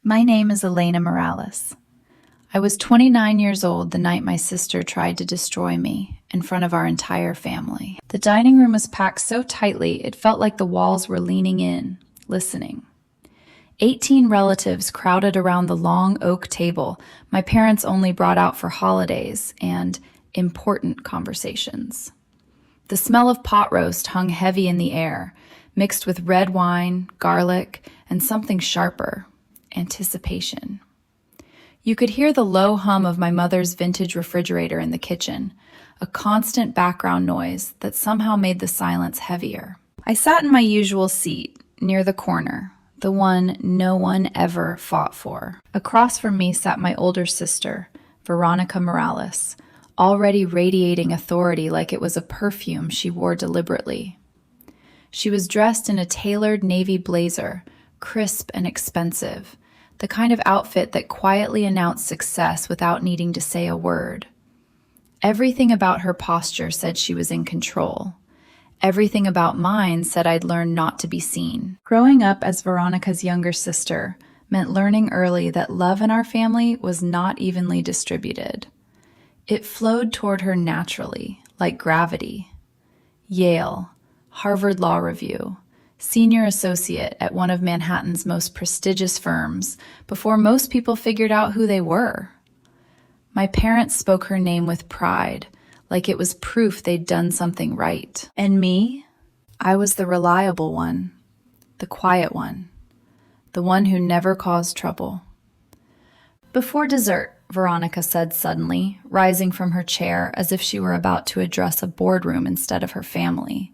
My name is Elena Morales. I was 29 years old the night my sister tried to destroy me in front of our entire family. The dining room was packed so tightly it felt like the walls were leaning in, listening. 18 relatives crowded around the long oak table my parents only brought out for holidays and important conversations. The smell of pot roast hung heavy in the air, mixed with red wine, garlic, and something sharper, anticipation. You could hear the low hum of my mother's vintage refrigerator in the kitchen, a constant background noise that somehow made the silence heavier. I sat in my usual seat, near the corner, the one no one ever fought for. Across from me sat my older sister, Veronica Morales, already radiating authority like it was a perfume she wore deliberately. She was dressed in a tailored navy blazer, crisp and expensive, the kind of outfit that quietly announced success without needing to say a word. Everything about her posture said she was in control. Everything about mine said I'd learned not to be seen. Growing up as Veronica's younger sister meant learning early that love in our family was not evenly distributed. It flowed toward her naturally, like gravity. Yale, Harvard Law Review, senior associate at one of Manhattan's most prestigious firms before most people figured out who they were. My parents spoke her name with pride, like it was proof they'd done something right. And me? I was the reliable one, the quiet one, the one who never caused trouble. Before dessert, Veronica said suddenly, rising from her chair as if she were about to address a boardroom instead of her family,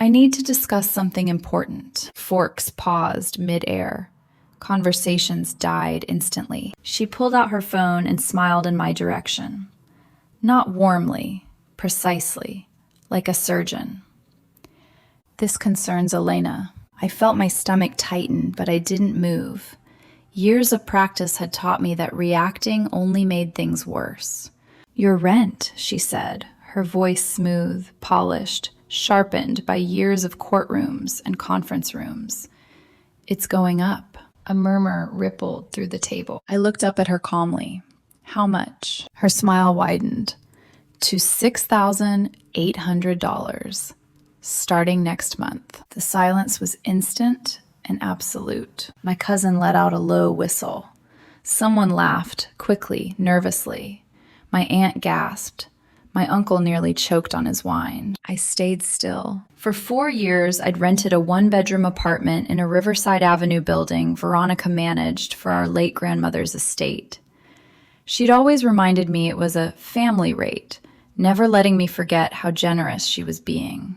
I need to discuss something important. Forks paused mid-air. Conversations died instantly. She pulled out her phone and smiled in my direction. Not warmly, precisely, like a surgeon. This concerns Elena. I felt my stomach tighten, but I didn't move. Years of practice had taught me that reacting only made things worse. Your rent, she said, her voice smooth, polished, sharpened by years of courtrooms and conference rooms. It's going up. A murmur rippled through the table. I looked up at her calmly. How much? Her smile widened. To $6,800, starting next month. The silence was instant and absolute. My cousin let out a low whistle. Someone laughed, quickly, nervously. My aunt gasped. My uncle nearly choked on his wine. I stayed still. For 4 years, I'd rented a one-bedroom apartment in a Riverside Avenue building Veronica managed for our late grandmother's estate. She'd always reminded me it was a family rate, never letting me forget how generous she was being.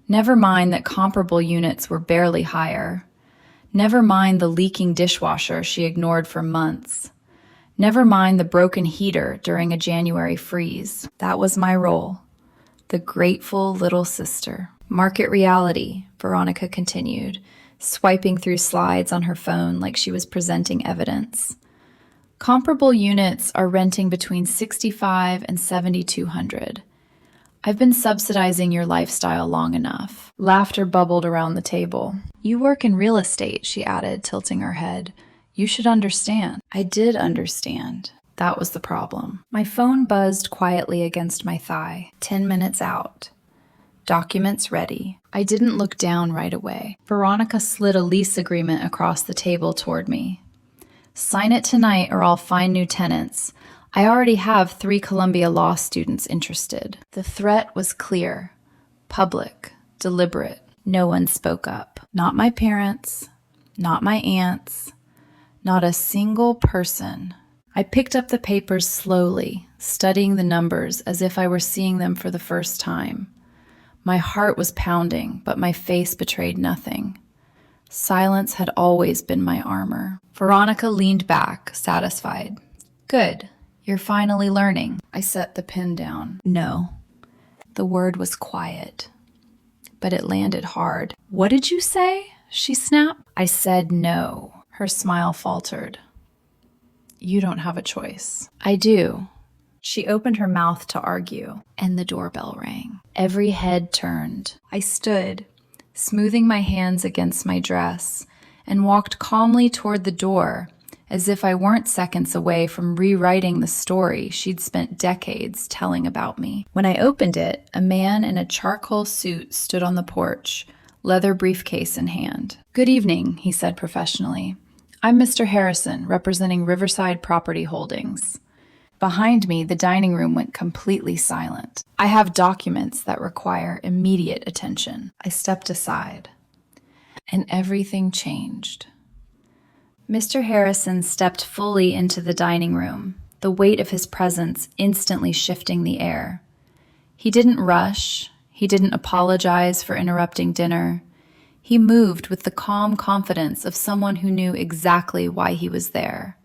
Never mind that comparable units were barely higher. Never mind the leaking dishwasher she ignored for months. Never mind the broken heater during a January freeze. That was my role. The grateful little sister. Market reality, Veronica continued, swiping through slides on her phone like she was presenting evidence. Comparable units are renting between $6,500 and $7,200. I've been subsidizing your lifestyle long enough. Laughter bubbled around the table. You work in real estate, she added, tilting her head. You should understand. I did understand. That was the problem. My phone buzzed quietly against my thigh. 10 minutes out. Documents ready. I didn't look down right away. Veronica slid a lease agreement across the table toward me. Sign it tonight or I'll find new tenants. I already have 3 Columbia law students interested. The threat was clear, public, deliberate. No one spoke up. Not my parents, not my aunts, not a single person. I picked up the papers slowly, studying the numbers as if I were seeing them for the first time. My heart was pounding, but my face betrayed nothing. Silence had always been my armor. Veronica leaned back, satisfied. Good. You're finally learning. I set the pen down. No. The word was quiet, but it landed hard. What did you say? She snapped. I said no. Her smile faltered. You don't have a choice. I do. She opened her mouth to argue, and the doorbell rang. Every head turned. I stood, smoothing my hands against my dress, and walked calmly toward the door as if I weren't seconds away from rewriting the story she'd spent decades telling about me. When I opened it, a man in a charcoal suit stood on the porch, leather briefcase in hand. "Good evening," he said professionally. "I'm Mr. Harrison, representing Riverside Property Holdings." Behind me, the dining room went completely silent. "I have documents that require immediate attention." I stepped aside, and everything changed. Mr. Harrison stepped fully into the dining room, the weight of his presence instantly shifting the air. He didn't rush. He didn't apologize for interrupting dinner. He moved with the calm confidence of someone who knew exactly why he was there,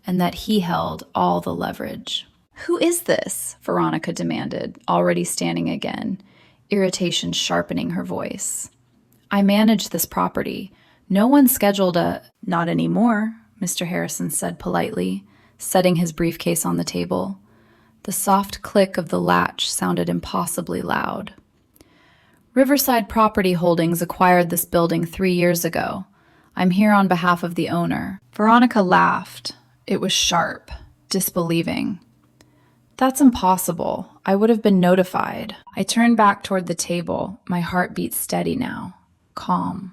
and that he held all the leverage. "Who is this?" Veronica demanded, already standing again, irritation sharpening her voice. "I manage this property. No one scheduled a—" "Not anymore," Mr. Harrison said politely, setting his briefcase on the table. The soft click of the latch sounded impossibly loud. "Riverside Property Holdings acquired this building 3 years ago. I'm here on behalf of the owner." Veronica laughed. It was sharp, disbelieving. "That's impossible. I would have been notified." I turned back toward the table, my heartbeat steady now, calm,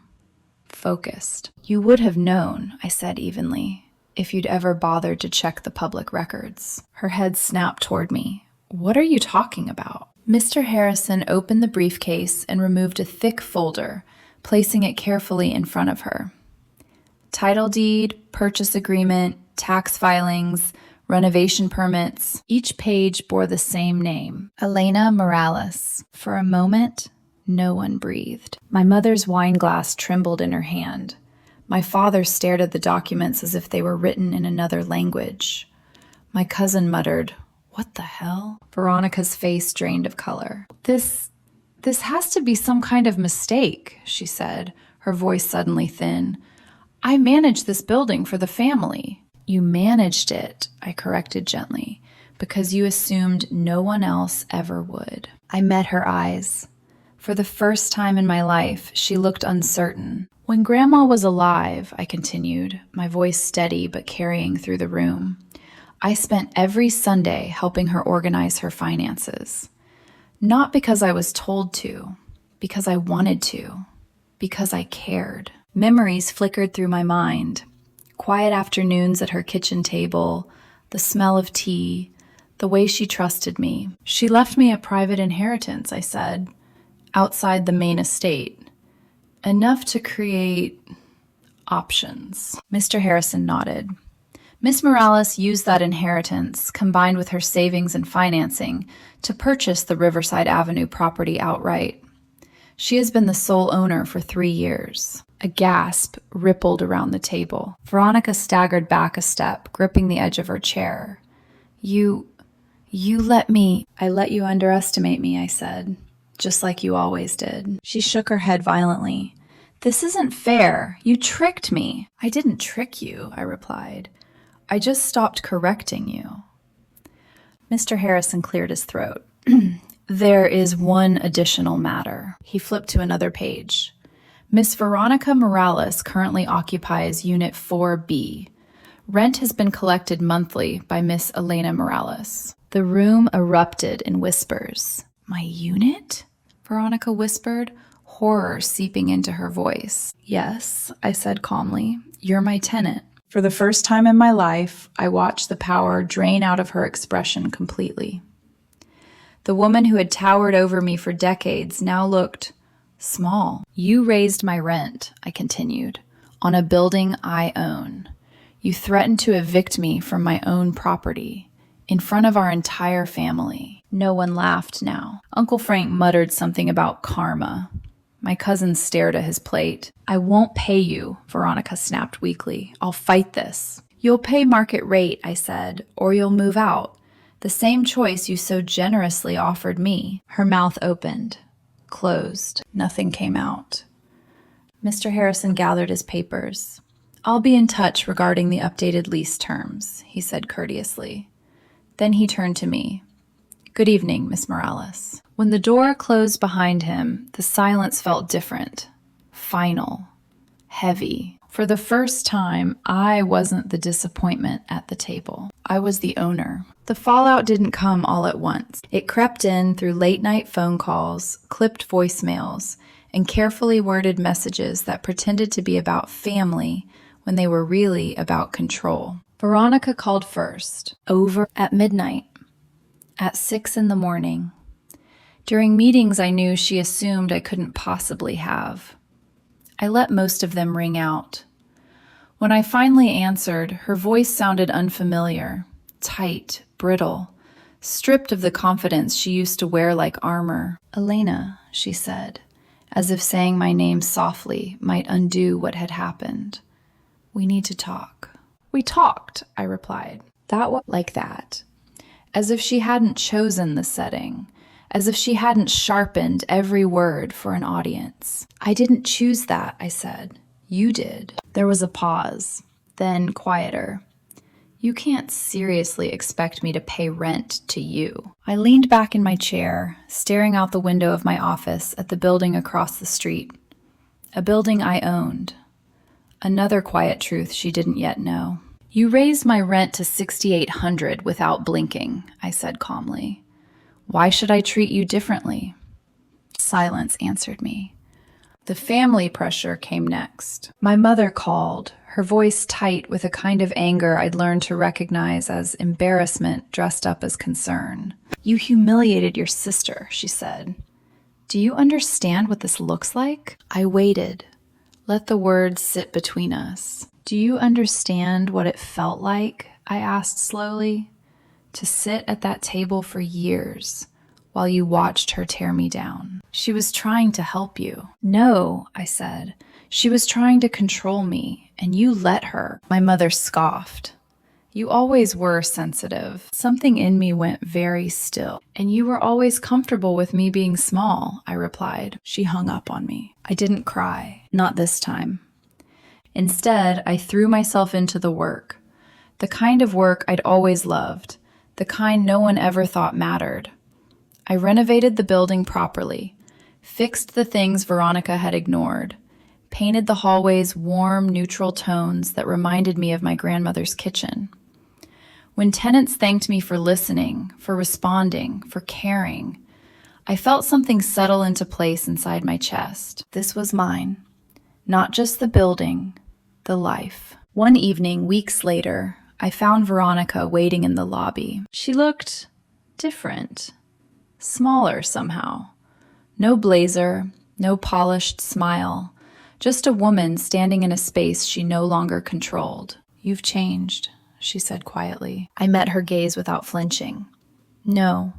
focused. "You would have known," I said evenly, "if you'd ever bothered to check the public records." Her head snapped toward me. "What are you talking about?" Mr. Harrison opened the briefcase and removed a thick folder, placing it carefully in front of her. Title deed, purchase agreement, tax filings, renovation permits. Each page bore the same name, Elena Morales. For a moment, no one breathed. My mother's wine glass trembled in her hand. My father stared at the documents as if they were written in another language. My cousin muttered, "What the hell?" Veronica's face drained of color. This has to be some kind of mistake," she said, her voice suddenly thin. "I manage this building for the family." "You managed it," I corrected gently, "because you assumed no one else ever would." I met her eyes. For the first time in my life, she looked uncertain. "When Grandma was alive," I continued, my voice steady but carrying through the room, "I spent every Sunday helping her organize her finances. Not because I was told to, because I wanted to, because I cared." Memories flickered through my mind. Quiet afternoons at her kitchen table, the smell of tea, the way she trusted me. "She left me a private inheritance," I said, "outside the main estate. Enough to create options." Mr. Harrison nodded. "Miss Morales used that inheritance, combined with her savings and financing, to purchase the Riverside Avenue property outright. She has been the sole owner for 3 years. A gasp rippled around the table. Veronica staggered back a step, gripping the edge of her chair. You let me—" "I let you underestimate me," I said, "just like you always did." She shook her head violently. "This isn't fair. You tricked me." "I didn't trick you," I replied. "I just stopped correcting you." Mr. Harrison cleared his throat. "There is one additional matter." He flipped to another page. "Miss Veronica Morales currently occupies Unit 4B. Rent has been collected monthly by Miss Elena Morales." The room erupted in whispers. "My unit?" Veronica whispered, horror seeping into her voice. "Yes," I said calmly. "You're my tenant." For the first time in my life, I watched the power drain out of her expression completely. The woman who had towered over me for decades now looked small. "You raised my rent," I continued, "on a building I own. You threatened to evict me from my own property, in front of our entire family." No one laughed now. Uncle Frank muttered something about karma. My cousin stared at his plate. "I won't pay you," Veronica snapped weakly. "I'll fight this." "You'll pay market rate," I said, "or you'll move out. The same choice you so generously offered me." Her mouth opened, closed. Nothing came out. Mr. Harrison gathered his papers. "I'll be in touch regarding the updated lease terms," he said courteously. Then he turned to me. "Good evening, Miss Morales." When the door closed behind him, the silence felt different, final, heavy. For the first time, I wasn't the disappointment at the table. I was the owner. The fallout didn't come all at once. It crept in through late-night phone calls, clipped voicemails, and carefully worded messages that pretended to be about family when they were really about control. Veronica called first, over at midnight, at 6 in the morning. During meetings I knew she assumed I couldn't possibly have. I let most of them ring out. When I finally answered, her voice sounded unfamiliar, tight, brittle, stripped of the confidence she used to wear like armor. "Elena," she said, as if saying my name softly might undo what had happened. "We need to talk." "We talked," I replied. That was like that. As if she hadn't chosen the setting. As if she hadn't sharpened every word for an audience. "I didn't choose that," I said. "You did." There was a pause, then quieter. "You can't seriously expect me to pay rent to you." I leaned back in my chair, staring out the window of my office at the building across the street. A building I owned. Another quiet truth she didn't yet know. "You raised my rent to $6,800 without blinking," I said calmly. "Why should I treat you differently?" Silence answered me. The family pressure came next. My mother called, her voice tight with a kind of anger I'd learned to recognize as embarrassment dressed up as concern. "You humiliated your sister," she said. "Do you understand what this looks like?" I waited. Let the words sit between us. "Do you understand what it felt like?" I asked slowly. "To sit at that table for years while you watched her tear me down." "She was trying to help you." "No," I said. "She was trying to control me, and you let her." My mother scoffed. "You always were sensitive." Something in me went very still. "And you were always comfortable with me being small," I replied. She hung up on me. I didn't cry. Not this time. Instead, I threw myself into the work. The kind of work I'd always loved. The kind no one ever thought mattered. I renovated the building properly, fixed the things Veronica had ignored, painted the hallways warm, neutral tones that reminded me of my grandmother's kitchen. When tenants thanked me for listening, for responding, for caring, I felt something settle into place inside my chest. This was mine. Not just the building, the life. One evening, weeks later, I found Veronica waiting in the lobby. She looked different, smaller somehow. No blazer, no polished smile, just a woman standing in a space she no longer controlled. "You've changed," she said quietly. I met her gaze without flinching. "No,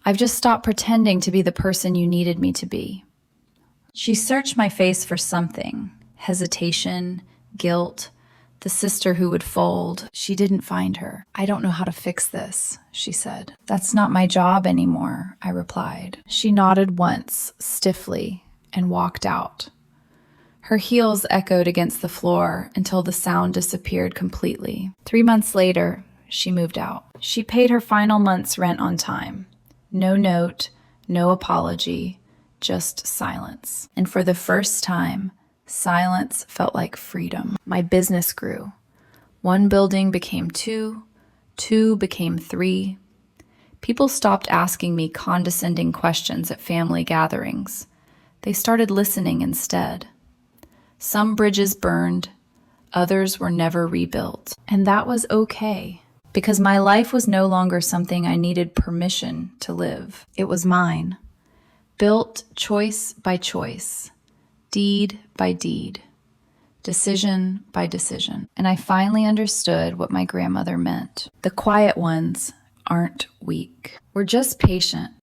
I've just stopped pretending to be the person you needed me to be." She searched my face for something, hesitation, guilt, the sister who would fold. She didn't find her. "I don't know how to fix this," she said. "That's not my job anymore," I replied. She nodded once, stiffly, and walked out. Her heels echoed against the floor until the sound disappeared completely. 3 months later, she moved out. She paid her final month's rent on time. No note, no apology, just silence. And for the first time, silence felt like freedom. My business grew. 1 building became 2, 2 became 3. People stopped asking me condescending questions at family gatherings. They started listening instead. Some bridges burned, others were never rebuilt. And that was okay, because my life was no longer something I needed permission to live. It was mine, built choice by choice, deed by deed, decision by decision. And I finally understood what my grandmother meant. The quiet ones aren't weak. We're just patient,